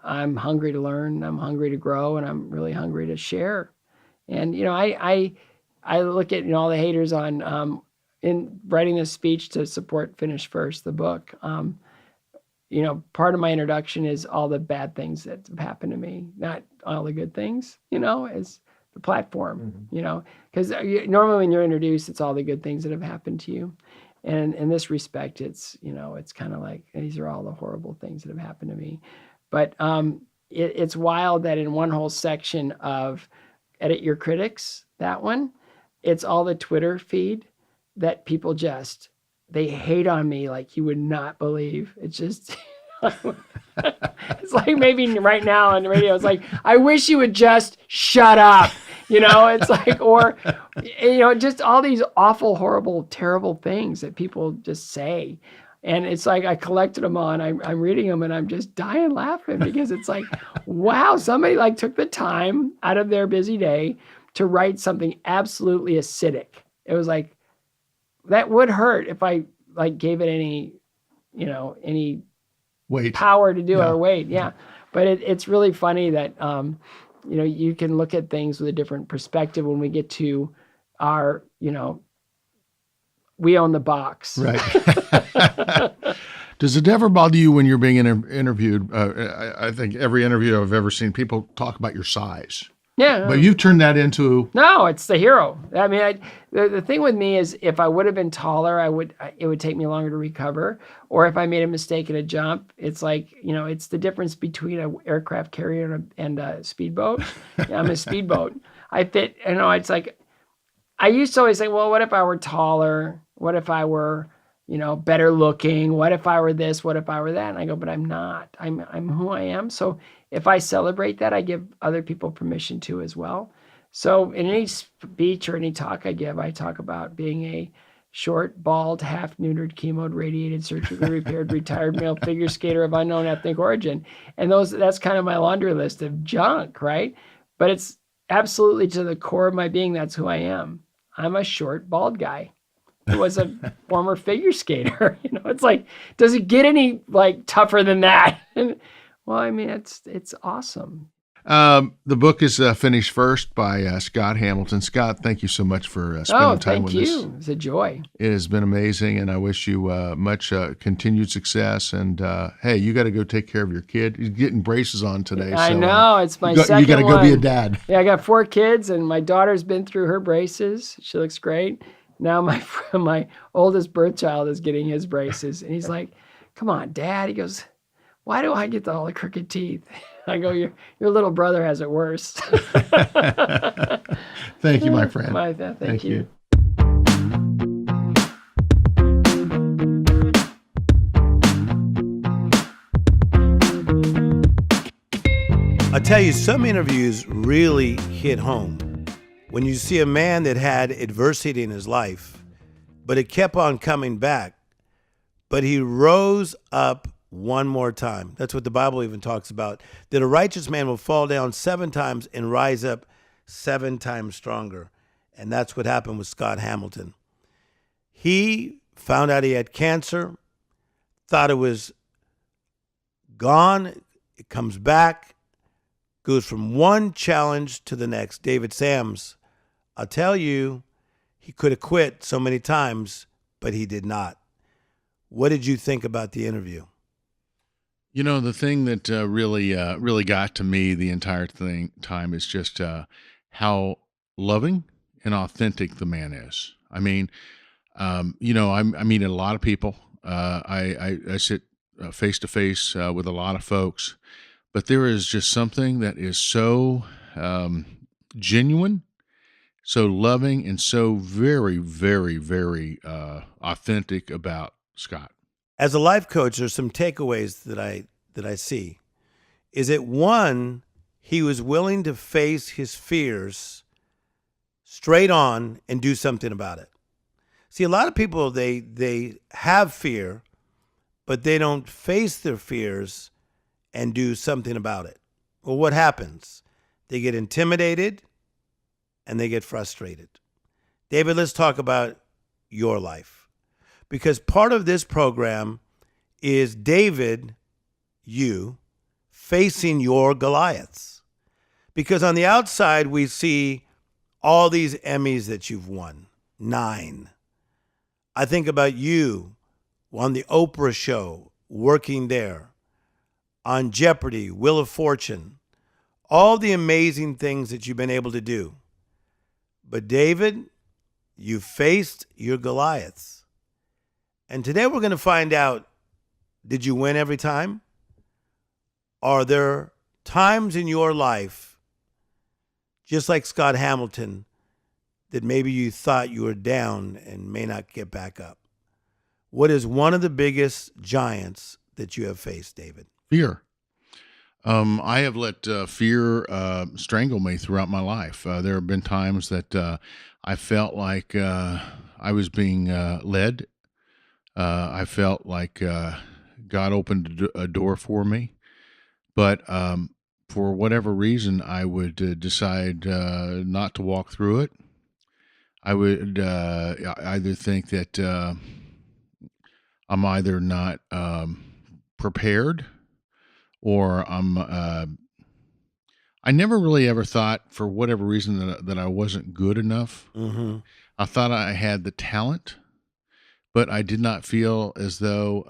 I'm hungry to learn. I'm hungry to grow, and I'm really hungry to share. And, I look at all the haters on in writing this speech to support Finish First, the book. Part of my introduction is all the bad things that have happened to me, not all the good things. As the platform. Because normally when you're introduced, it's all the good things that have happened to you, and in this respect, it's it's kind of like these are all the horrible things that have happened to me. But it's wild that in one whole section of Edit Your Critics, that one. It's all the Twitter feed that people they hate on me like you would not believe. It's just, it's like maybe right now on the radio, it's like, I wish you would just shut up. It's like, or, just all these awful, horrible, terrible things that people just say. And it's like, I collected them all and I'm reading them and I'm just dying laughing because it's like, wow, somebody took the time out of their busy day to write something absolutely acidic. It was like, that would hurt if I gave it any weight, power to do or weight. Yeah. But it's really funny that, you can look at things with a different perspective when we get to our, we own the box. Right. Does it ever bother you when you're being interviewed? I think every interview I've ever seen, people talk about your size. Yeah. But you've turned that into... No, it's the hero. I mean, the thing with me is if I would have been taller, it would take me longer to recover. Or if I made a mistake in a jump, it's like, it's the difference between an aircraft carrier and a speedboat. I'm a speedboat. I fit, it's like, I used to always say, well, what if I were taller? What if I were, better looking? What if I were this? What if I were that? And I go, but I'm not. I'm who I am. So if I celebrate that, I give other people permission to as well. So in any speech or any talk I give, I talk about being a short, bald, half-neutered, chemoed, radiated, surgically repaired, retired male figure skater of unknown ethnic origin. And that's kind of my laundry list of junk, right? But it's absolutely to the core of my being, that's who I am. I'm a short, bald guy who was a former figure skater. It's like, does it get any tougher than that? Well, I mean, it's awesome. The book is Finish First by Scott Hamilton. Scott, thank you so much for spending time with us. Thank you. It's a joy. It has been amazing, and I wish you much continued success. And hey, you got to go take care of your kid. He's getting braces on today. I know. It's my second one. You got to go be a dad. Yeah, I got 4 kids, and my daughter's been through her braces. She looks great. Now my oldest birth child is getting his braces, and he's like, "Come on, Dad." He goes, "Why do I get all the crooked teeth?" I go, your little brother has it worse. Thank you, my friend. Thank you. I tell you, some interviews really hit home. When you see a man that had adversity in his life, but it kept on coming back, but he rose up one more time. That's what the Bible even talks about, that a righteous man will fall down 7 times and rise up 7 times stronger. And that's what happened with Scott Hamilton. He found out he had cancer, thought it was gone. It comes back, goes from one challenge to the next. David Sams, I'll tell you, he could have quit so many times, but he did not. What did you think about the interview? The thing that really got to me the entire time is just how loving and authentic the man is. I mean, I meet a lot of people. I sit face to face with a lot of folks, but there is just something that is so um, genuine, so loving, and so very, very, very authentic about Scott. As a life coach, there's some takeaways that I see. Is it one, he was willing to face his fears straight on and do something about it. See, a lot of people they have fear, but they don't face their fears and do something about it. Well, what happens? They get intimidated and they get frustrated. David, let's talk about your life. Because part of this program is David, you, facing your Goliaths. Because on the outside, we see all these Emmys that you've won, 9. I think about you on the Oprah show, working there, on Jeopardy, Wheel of Fortune, all the amazing things that you've been able to do. But David, you faced your Goliaths. And today we're going to find out, did you win every time? Are there times in your life, just like Scott Hamilton, that maybe you thought you were down and may not get back up? What is one of the biggest giants that you have faced, David? Fear. I have let fear strangle me throughout my life. There have been times that I felt like I was being led. I felt like God opened a door for me. But for whatever reason, I would decide not to walk through it. I would either think that I'm either not prepared, or I never really ever thought, for whatever reason, that I wasn't good enough. Mm-hmm. I thought I had the talent, but I did not feel as though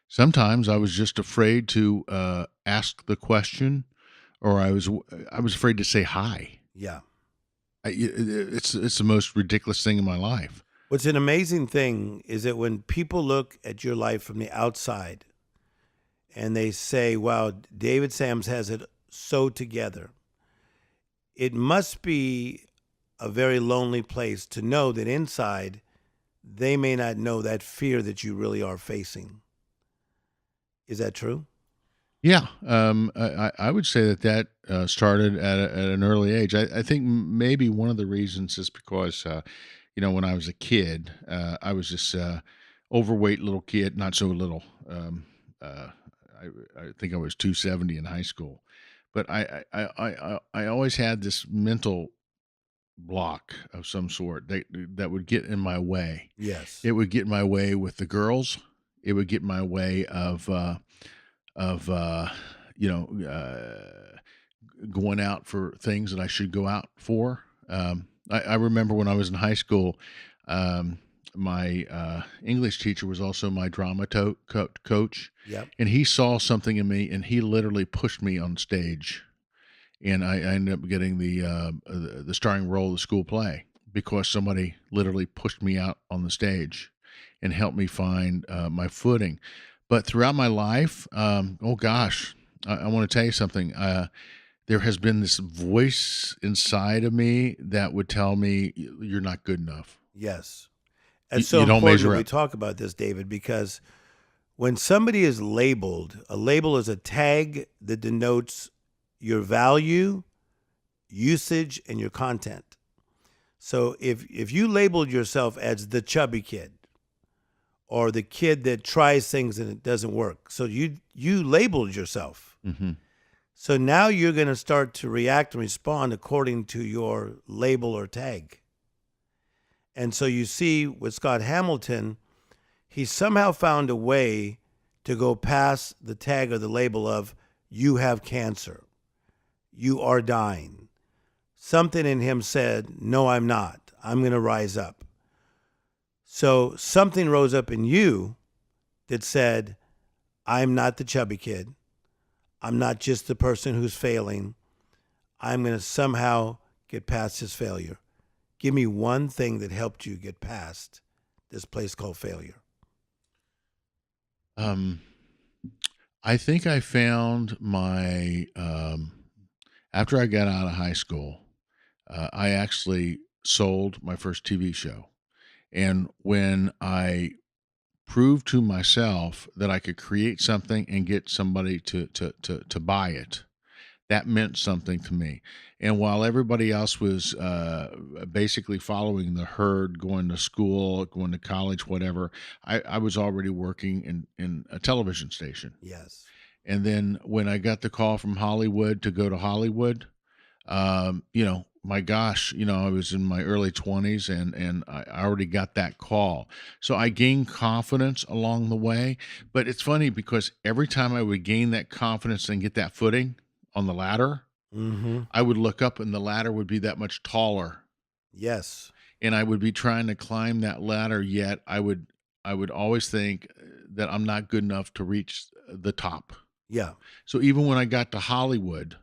sometimes I was just afraid to ask the question, or I was afraid to say hi. Yeah. It's the most ridiculous thing in my life. What's an amazing thing is that when people look at your life from the outside and they say, wow, David Sams has it so together, it must be a very lonely place to know that inside they may not know that fear that you really are facing. Is that true? Yeah, I would say that started at an early age. I think maybe one of the reasons is because, when I was a kid, I was this overweight little kid, not so little. I think I was 270 in high school, but I always had this mental block of some sort that would get in my way. Yes. It would get in my way with the girls. It would get in my way of going out for things that I should go out for. I remember when I was in high school, my English teacher was also my drama coach. Yep. And he saw something in me, and he literally pushed me on stage. And I ended up getting the starring role of the school play because somebody literally pushed me out on the stage and helped me find my footing. But throughout my life, I want to tell you something. There has been this voice inside of me that would tell me, you're not good enough. Yes. And You don't important measure that we up. talk about this, David, because when somebody is labeled, a label is a tag that denotes your value, usage, and your content. So if you labeled yourself as the chubby kid or the kid that tries things and it doesn't work, so you labeled yourself. Mm-hmm. So now you're going to start to react and respond according to your label or tag. And so you see with Scott Hamilton, he somehow found a way to go past the tag or the label of you have cancer, you are dying. Something in him said, no, I'm not. I'm going to rise up. So something rose up in you that said, I'm not the chubby kid. I'm not just the person who's failing. I'm going to somehow get past this failure. Give me one thing that helped you get past this place called failure. I think I found my after I got out of high school, I actually sold my first TV show. And when I proved to myself that I could create something and get somebody to buy it, that meant something to me. And while everybody else was basically following the herd, going to school, going to college, whatever, I was already working in a television station. Yes. And then when I got the call from Hollywood to go to Hollywood, my gosh, I was in my early 20s and I already got that call. So I gained confidence along the way. But it's funny because every time I would gain that confidence and get that footing on the ladder, Mm-hmm. I would look up and the ladder would be that much taller. Yes. And I would be trying to climb that ladder, yet I would always think that I'm not good enough to reach the top. Yeah. So even when I got to Hollywood,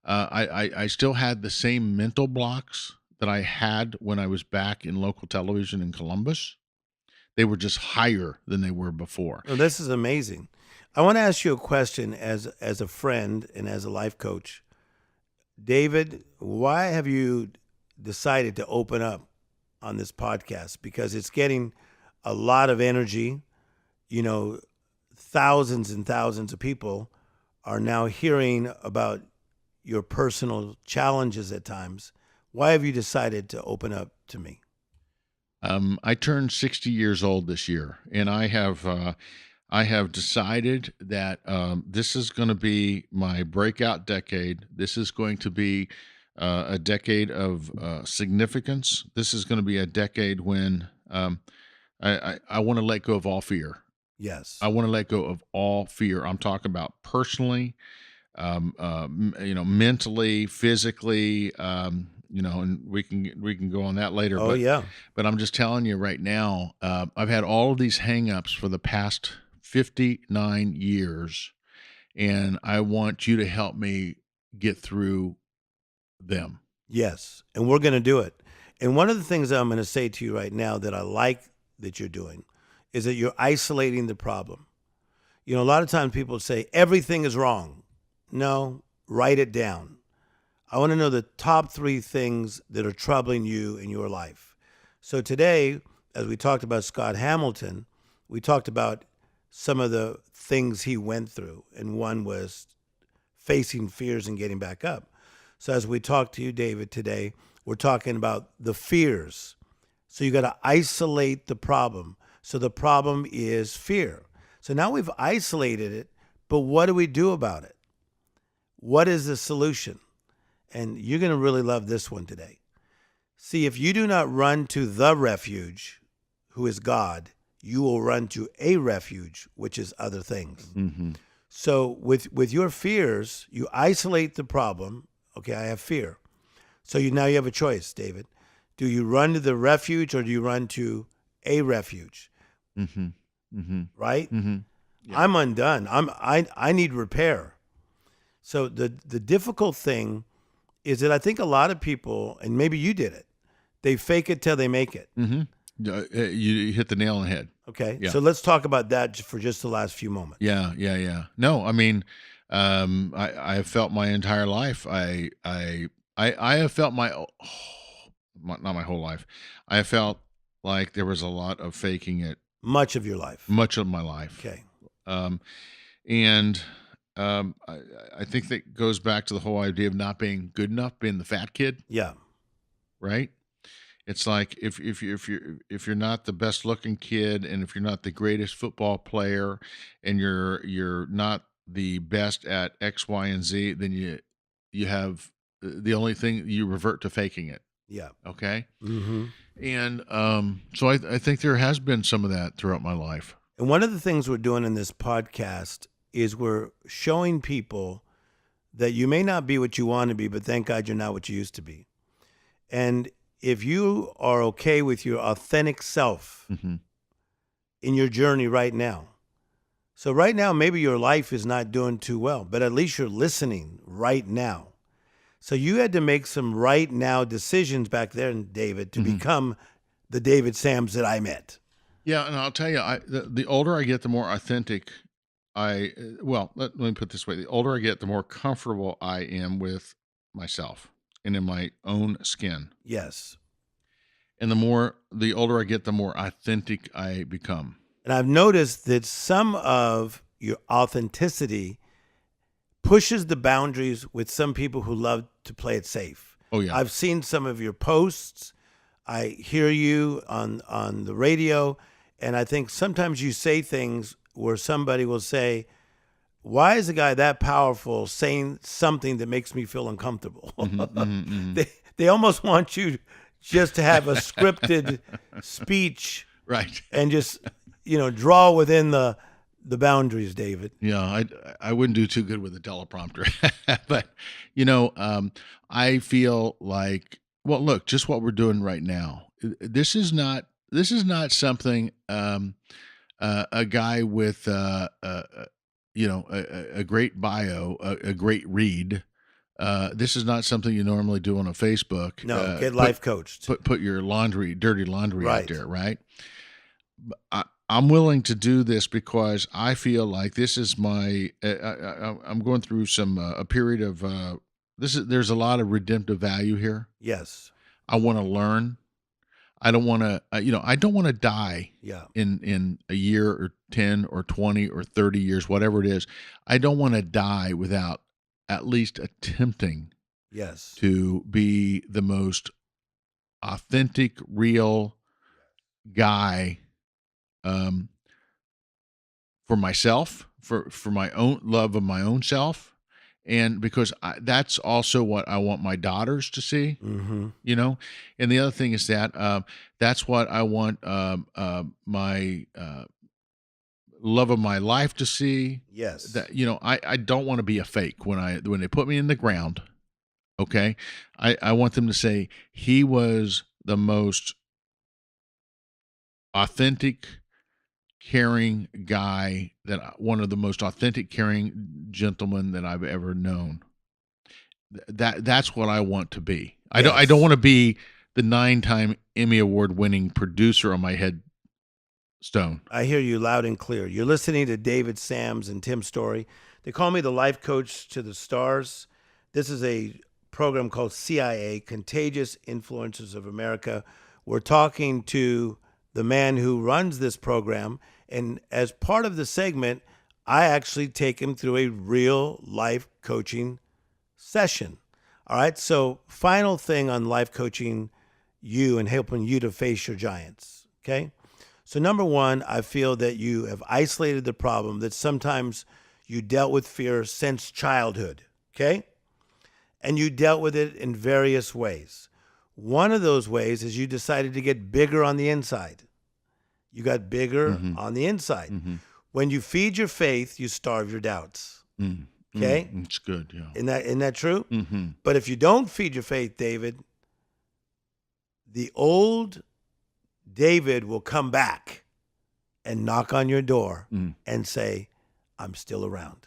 I still had the same mental blocks that I had when I was back in local television in Columbus. They were just higher than they were before. Oh, this is amazing. I want to ask you a question as a friend and as a life coach. David, why have you decided to open up on this podcast? Because it's getting a lot of energy. Thousands and thousands of people are now hearing about your personal challenges at times. Why have you decided to open up to me? I turned 60 years old this year, and I have decided that this is going to be my breakout decade. This is going to be a decade of significance. This is going to be a decade when I want to let go of all fear. Yes. I want to let go of all fear. I'm talking about personally, mentally, physically, and we can go on that later. Oh, yeah. But I'm just telling you right now, I've had all of these hangups for the past 59 years, and I want you to help me get through them. Yes. And we're going to do it. And one of the things that I'm going to say to you right now that I like that you're doing is that you're isolating the problem. A lot of times people say everything is wrong. No, write it down. I want to know the top 3 things that are troubling you in your life. So today, as we talked about Scott Hamilton, we talked about some of the things he went through, and one was facing fears and getting back up. So as we talk to you, David, today, we're talking about the fears. So you got to isolate the problem. So the problem is fear. So now we've isolated it, but what do we do about it? What is the solution? And you're going to really love this one today. See, if you do not run to the refuge, who is God, you will run to a refuge, which is other things. Mm-hmm. So with your fears, you isolate the problem. Okay, I have fear. So now you have a choice, David. Do you run to the refuge or do you run to a refuge? Mm-hmm. Mm-hmm. Right? Mm-hmm. Yeah. I'm undone. I need repair. So the difficult thing is that I think a lot of people, and maybe you did it, they fake it till they make it. Mm-hmm. You hit the nail on the head. Okay. Yeah. So let's talk about that for just the last few moments. Yeah. No, I mean, I have felt my entire life. I have felt not my whole life. I have felt like there was a lot of faking it. Much of your life. Much of my life. Okay. I think that goes back to the whole idea of not being good enough, being the fat kid. Yeah. Right. It's like if you're not the best looking kid, and if you're not the greatest football player, and you're not the best at X, Y, and Z, then you have the only thing, you revert to faking it. Yeah. Okay. Mm-hmm. And so I think there has been some of that throughout my life. And one of the things we're doing in this podcast is we're showing people that you may not be what you want to be, but thank God you're not what you used to be. And if you are okay with your authentic self Mm-hmm. in your journey right now, so right now, maybe your life is not doing too well, but at least you're listening right now. So you had to make some right now decisions back then, David, to become the David Sams that I met. Yeah, and I'll tell you, the older I get, the more authentic let me put it this way: the older I get, the more comfortable I am with myself and in my own skin, Yes. and the older I get, the more authentic I become. And I've noticed that some of your authenticity pushes the boundaries with some people who love to play it safe. Oh yeah, I've seen some of your posts. I hear you on the radio, and I think sometimes you say things where somebody will say, why is a guy that powerful saying something that makes me feel uncomfortable? They almost want you just to have a scripted speech right. and just, draw within the boundaries, David. Yeah, I wouldn't do too good with a teleprompter, but I feel like, well, look, just what we're doing right now. This is not something a guy with a great bio, a great read. This is not something you normally do on a Facebook. No, get life coached. Put your dirty laundry out Right. there, right? I'm willing to do this because I feel like this is my. I'm going through a period of there's a lot of redemptive value here. Yes. I want to learn. I don't want to. I don't want to die. Yeah. In a year or 10 or 20 or 30 years, whatever it is. I don't want to die without at least attempting. Yes. To be the most authentic, real guy. For myself, for my own love of my own self, and because that's also what I want my daughters to see, And the other thing is that that's what I want my love of my life to see. Yes. That I don't want to be a fake when they put me in the ground. Okay, I want them to say he was the most authentic, caring guy, one of the most authentic, caring gentlemen that I've ever known. That's what I want to be. I don't want to be the 9-time Emmy Award winning producer on my headstone. I hear you loud and clear. You're listening to David Sams and Tim Story. They call me the life coach to the stars. This is a program called CIA, Contagious Influencers of America. We're talking to the man who runs this program. And as part of the segment, I actually take him through a real life coaching session. All right. So final thing on life coaching you and helping you to face your giants. Okay. So number one, I feel that you have isolated the problem that sometimes you dealt with fear since childhood. Okay. And you dealt with it in various ways. One of those ways is you decided to get bigger on the inside. You got bigger on the inside. When you feed your faith, you starve your doubts. Okay? It's good, yeah. Isn't that true? But if you don't feed your faith, David, the old David will come back and knock on your door and say, I'm still around.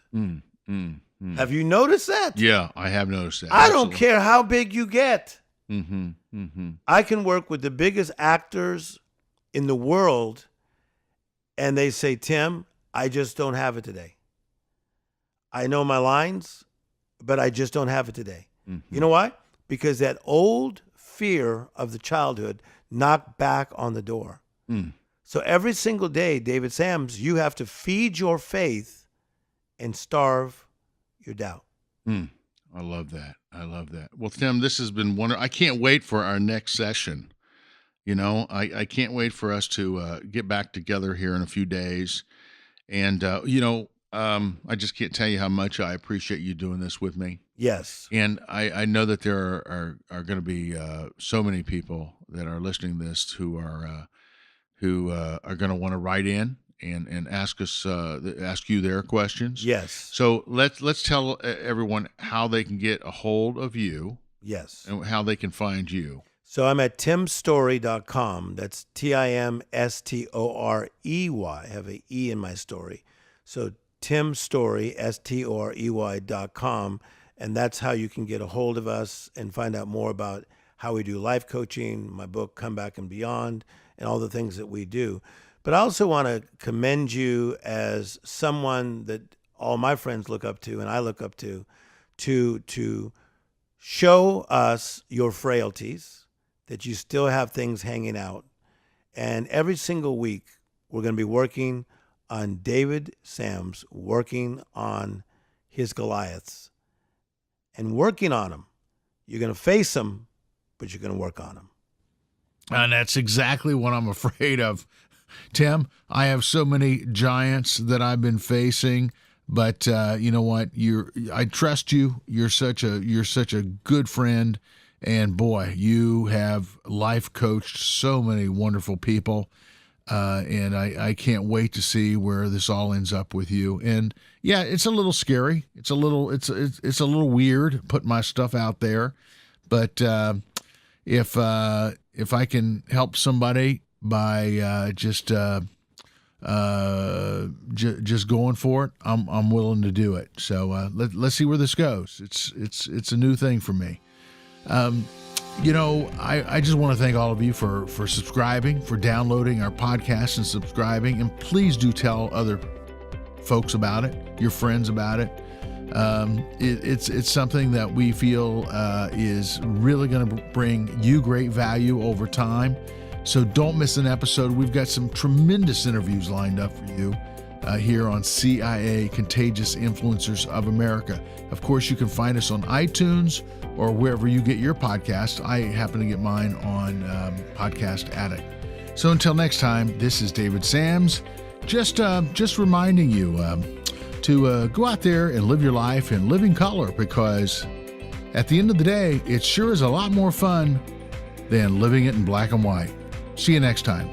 Have you noticed that? Yeah, I have noticed that. I don't care how big you get. Mm-hmm. I can work with the biggest actors in the world, and they say, Tim, I just don't have it today. I know my lines, but I just don't have it today. You know why? Because that old fear of the childhood knocked back on the door. So every single day, David Sams, you have to feed your faith and starve your doubt. I love that. Well, Tim, this has been wonderful. I can't wait for our next session. I can't wait for us to get back together here in a few days. And, I just can't tell you how much I appreciate you doing this with me. Yes. And I know that there are going to be so many people that are listening to this who are going to want to write in and ask you their questions. Yes. So let's tell everyone how they can get a hold of you. Yes. And how they can find you. So I'm at timstory.com. That's TIMSTOREY. I have an E in my story. So timstory, STOREY.com. And that's how you can get a hold of us and find out more about how we do life coaching, my book, Come Back and Beyond, and all the things that we do. But I also want to commend you as someone that all my friends look up to and I look up to show us your frailties, that you still have things hanging out. And every single week, we're going to be working on David Sams, working on his Goliaths. And working on them. You're going to face them, but you're going to work on them. And that's exactly what I'm afraid of. Tim, I have so many giants that I've been facing, but you know what? I trust you. You're such a good friend, and boy, you have life coached so many wonderful people. And I can't wait to see where this all ends up with you. And yeah, it's a little scary. It's a little weird putting my stuff out there, but if I can help somebody by just going for it, I'm willing to do it. So let's see where this goes. It's a new thing for me. I just want to thank all of you for subscribing, for downloading our podcast and subscribing. And please do tell other folks about it, your friends about it. It's something that we feel is really going to bring you great value over time. So don't miss an episode. We've got some tremendous interviews lined up for you here on CIA, Contagious Influencers of America. Of course, you can find us on iTunes or wherever you get your podcasts. I happen to get mine on Podcast Addict. So until next time, this is David Sams, just reminding you to go out there and live your life in living color, because at the end of the day, it sure is a lot more fun than living it in black and white. See you next time.